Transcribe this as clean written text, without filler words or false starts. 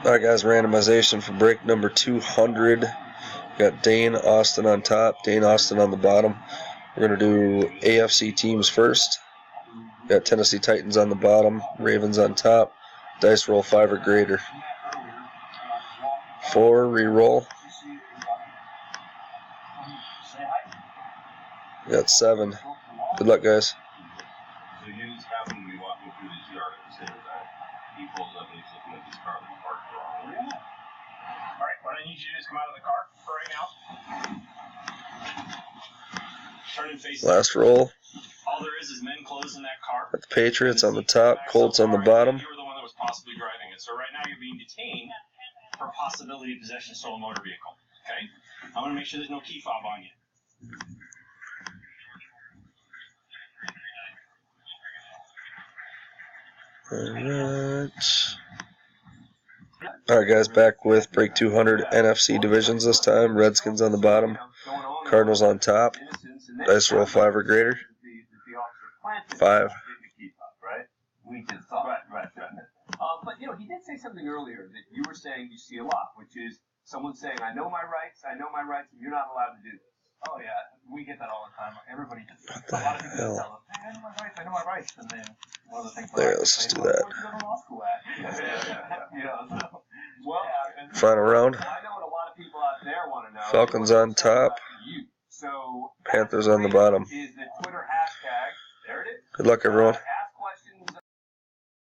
Alright guys, randomization for break number 200. Got Dane Austin on top, Dane Austin on the bottom. We're going to do AFC teams first. Got Tennessee Titans on the bottom, Ravens on top. Dice roll 5 or greater. 4, re-roll. Got 7. Good luck, guys. So you just happen to be walking through this yard at the same time. He pulls up and he's looking at this car that's parked wrong. All right, what I need you to do is come out of the car for right now. Turn and face. Last roll. All there is men closed in that car. Got the Patriots on the top, Colts on the bottom. You were the one that was possibly driving it. So right now you're being detained for possibility of possession of stolen motor vehicle. Okay? I'm going to make sure there's no key fob on you. Alright guys, back with break 200 NFC divisions this time. Redskins on the bottom, Cardinals on top. Dice roll 5 or greater. 5. Right. But he did say something earlier that you were saying you see a lot, which is someone saying, I know my rights, and you're not allowed to do this. Oh yeah, we get that all the time. Everybody just, a lot of people just tell us, hey, I know my rights, and then one of the things There, let's just do that. Where'd you go to law school at? Final round. I know what a lot of people out there want to know. Falcons on top, So Panthers on the bottom. is the Twitter hashtag, there it is. Good luck, everyone.